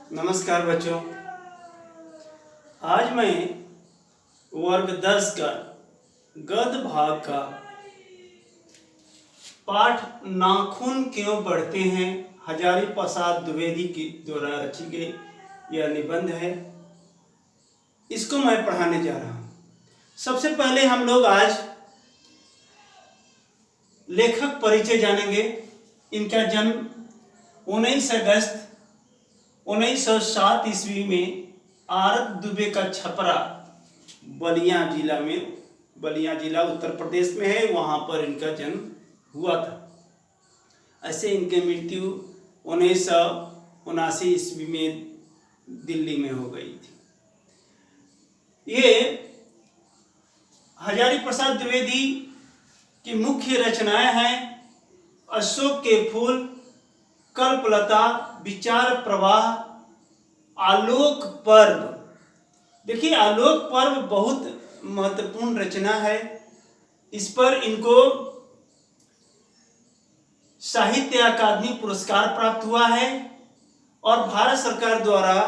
नमस्कार बच्चों। आज मैं वर्ग 10 का गद्य भाग का पाठ नाखून क्यों बढ़ते हैं हजारी प्रसाद द्विवेदी के द्वारा रची गई यह निबंध है। इसको मैं पढ़ाने जा रहा हूँ। सबसे पहले हम लोग आज लेखक परिचय जानेंगे। इनका जन्म 19 अगस्त 1907 ईस्वी में आरत दुबे का छपरा बलिया जिला उत्तर प्रदेश में है, वहाँ पर इनका जन्म हुआ था। ऐसे इनकी मृत्यु 1979 ईस्वी में दिल्ली में हो गई थी। ये हजारी प्रसाद द्विवेदी की मुख्य रचनाएं हैं अशोक के फूल, कल्पलता, विचार प्रवाह, आलोक पर्व। देखिए, आलोक पर्व बहुत महत्वपूर्ण रचना है। इस पर इनको साहित्य अकादमी पुरस्कार प्राप्त हुआ है और भारत सरकार द्वारा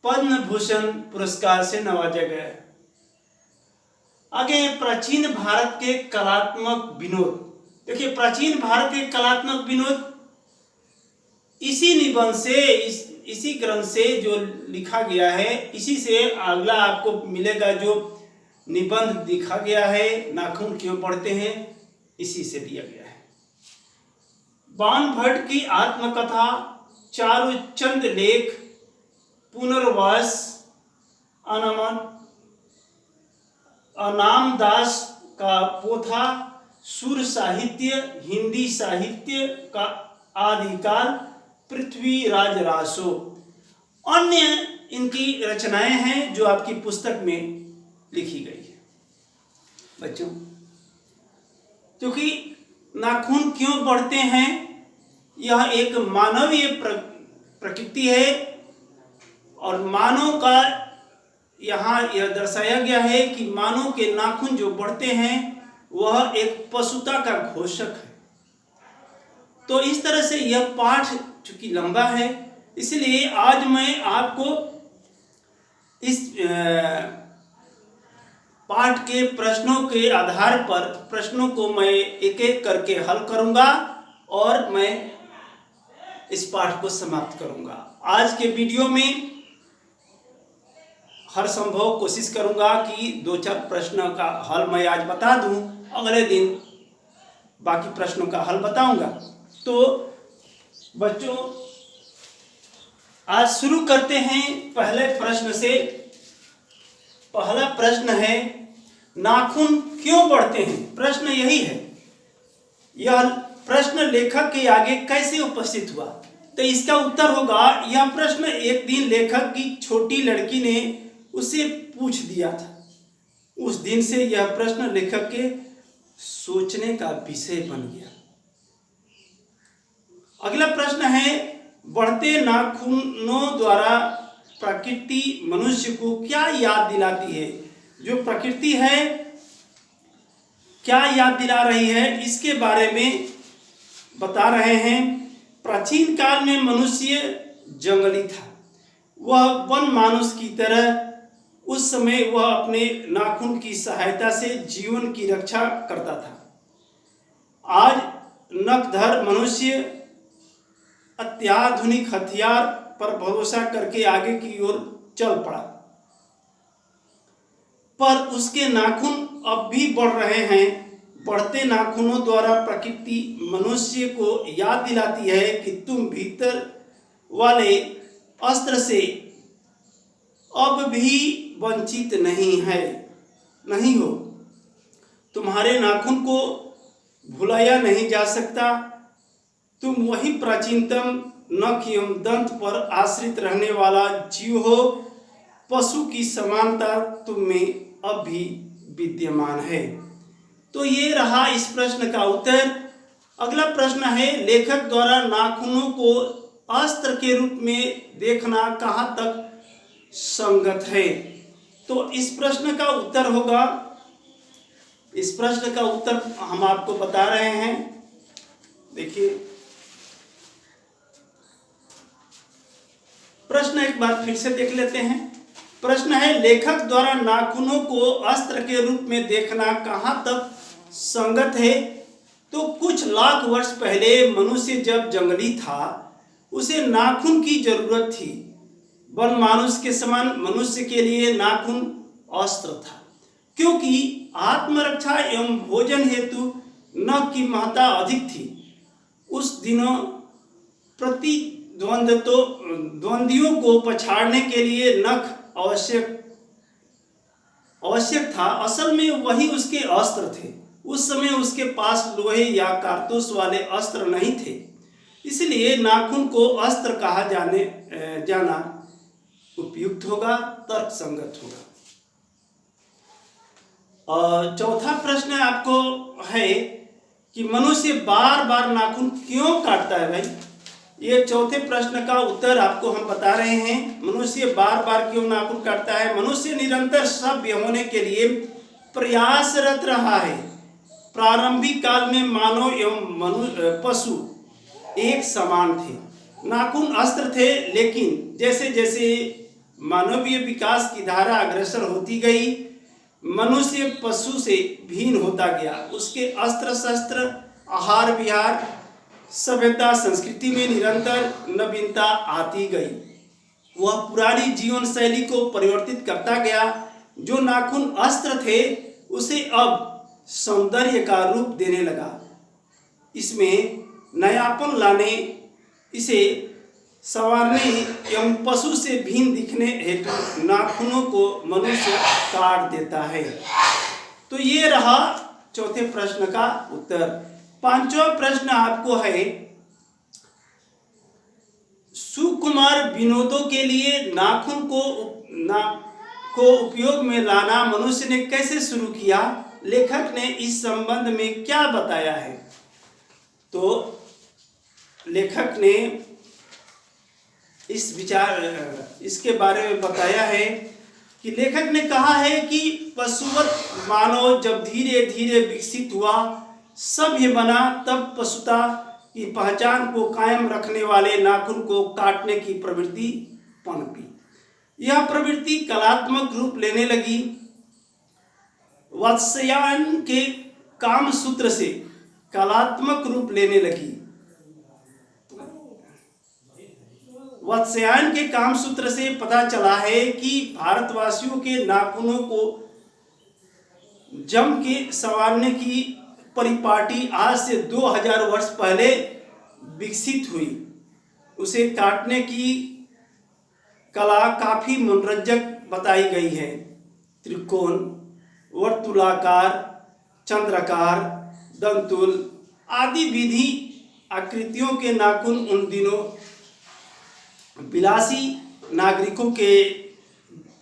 पद्म भूषण पुरस्कार से नवाजा गया है। आगे प्राचीन भारत के कलात्मक विनोद। देखिए, प्राचीन भारत के कलात्मक विनोद इसी निबंध से इसी ग्रंथ से जो लिखा गया है, इसी से अगला आपको मिलेगा जो निबंध लिखा गया है नाखून क्यों बढ़ते हैं, इसी से दिया गया है। बाण भट्ट की आत्मकथा, चारुचंद लेख, पुनर्वास, अनमन, अनामदास का पोथा, सुर साहित्य, हिंदी साहित्य का आदिकाल, पृथ्वीराज रासो, अन्य इनकी रचनाएं हैं जो आपकी पुस्तक में लिखी गई है। बच्चों, क्योंकि नाखून क्यों बढ़ते हैं, यह एक मानवीय प्रकृति है और मानव का यहाँ यह दर्शाया गया है कि मानव के नाखून जो बढ़ते हैं वह एक पशुता का घोषक है। तो इस तरह से यह पाठ चूंकि लंबा है, इसलिए आज मैं आपको इस पाठ के प्रश्नों के आधार पर प्रश्नों को मैं एक एक करके हल करूंगा और मैं इस पाठ को समाप्त करूंगा। आज के वीडियो में हर संभव कोशिश करूंगा कि 2-4 प्रश्नों का हल मैं आज बता दूं, अगले दिन बाकी प्रश्नों का हल बताऊंगा। तो बच्चों, आज शुरू करते हैं पहले प्रश्न से। पहला प्रश्न है, नाखून क्यों बढ़ते हैं? प्रश्न यही है। यह प्रश्न लेखक के आगे कैसे उपस्थित हुआ? तो इसका उत्तर होगा, यह प्रश्न एक दिन लेखक की छोटी लड़की ने उसे पूछ दिया था। उस दिन से यह प्रश्न लेखक के सोचने का विषय बन गया। अगला प्रश्न है, बढ़ते नाखूनों द्वारा प्रकृति मनुष्य को क्या याद दिलाती है? जो प्रकृति है क्या याद दिला रही है, इसके बारे में बता रहे हैं। प्राचीन काल में मनुष्य जंगली था। वह वन मानुष की तरह उस समय वह अपने नाखून की सहायता से जीवन की रक्षा करता था। आज नखधर मनुष्य अत्याधुनिक हथियार पर भरोसा करके आगे की ओर चल पड़ा, पर उसके नाखून अब भी बढ़ रहे हैं। बढ़ते नाखूनों द्वारा प्रकृति मनुष्य को याद दिलाती है कि तुम भीतर वाले अस्त्र से अब भी वंचित नहीं हो। तुम्हारे नाखून को भुलाया नहीं जा सकता। तुम वही प्राचीनतम नख एवं दंत पर आश्रित रहने वाला जीव हो। पशु की समानता तुम में अब भी विद्यमान है। तो ये रहा इस प्रश्न का उत्तर। अगला प्रश्न है, लेखक द्वारा नाखूनों को अस्त्र के रूप में देखना कहाँ तक संगत है? तो इस प्रश्न का उत्तर होगा, इस प्रश्न का उत्तर हम आपको बता रहे हैं। देखिए, प्रश्न एक बार फिर से देख लेते हैं। प्रश्न है, लेखक द्वारा नाखूनों को अस्त्र के रूप में देखना कहाँ तक संगत है? तो कुछ लाख वर्ष पहले मनुष्य जब जंगली था, उसे नाखून की जरूरत थी। वन मानुष के समान मनुष्य के लिए नाखून अस्त्र था, क्योंकि आत्मरक्षा एवं भोजन हेतु नख की महत्ता अधिक थी। उस दिनों द्वंद्वियों को पछाड़ने के लिए नख आवश्यक था। असल में वही उसके अस्त्र थे। उस समय उसके पास लोहे या कारतूस वाले अस्त्र नहीं थे, इसलिए नाखून को अस्त्र कहा जाना उपयुक्त होगा, तर्क संगत होगा। और चौथा प्रश्न आपको है कि मनुष्य बार बार नाखून क्यों काटता है? भाई, ये चौथे प्रश्न का उत्तर आपको हम बता रहे हैं। मनुष्य बार बार क्यों नाखून काटता है? मनुष्य निरंतर सभ्य होने के लिए प्रयासरत रहा है। प्रारंभिक काल में मानव एवं पशु एक समान थे। नाखून अस्त्र थे, लेकिन जैसे जैसे मानवीय विकास की धारा अग्रसर होती गई, मनुष्य पशु से भिन्न होता गया। उसके अस्त्र शस्त्र, आहार विहार, सभ्यता, संस्कृति में निरंतर नवीनता आती गई। वह पुरानी जीवन शैली को परिवर्तित करता गया। जो नाखून अस्त्र थे, उसे अब सौंदर्य का रूप देने लगा। इसमें नयापन लाने, इसे संवारने एवं पशु से भिन्न दिखने हेतु नाखूनों को मनुष्य काट देता है। तो ये रहा चौथे प्रश्न का उत्तर। पांचवा प्रश्न आपको है, सुकुमार विनोदों के लिए नाखून को उपयोग में लाना मनुष्य ने कैसे शुरू किया? लेखक ने इस संबंध में क्या बताया है? तो लेखक ने इसके बारे में बताया है कि लेखक ने कहा है कि पशुवत मानव जब धीरे धीरे विकसित हुआ, सभ्य बना, तब पशुता की पहचान को कायम रखने वाले नाखून को काटने की प्रवृत्ति पनपी। यह प्रवृत्ति कलात्मक रूप लेने लगी। वात्स्यायन के काम सूत्र से कलात्मक रूप लेने लगी। वात्स्यायन के काम सूत्र से पता चला है कि भारतवासियों के नाखूनों को जम के संवारने की परिपाटी आज से 2000 वर्ष पहले विकसित हुई। उसे काटने की कला काफी मनोरंजक बताई गई है। त्रिकोण, वर्तुलाकार, चंद्राकार, दंतुल आदि विधि आकृतियों के नाखून उन दिनों विलासी नागरिकों के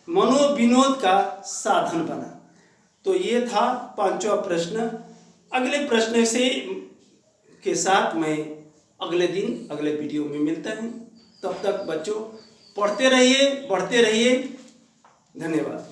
मनोविनोद का साधन बना। तो ये था पांचवा प्रश्न। अगले प्रश्न के साथ मैं अगले दिन अगले वीडियो में मिलता हूँ। तब तक बच्चों पढ़ते रहिए, बढ़ते रहिए। धन्यवाद।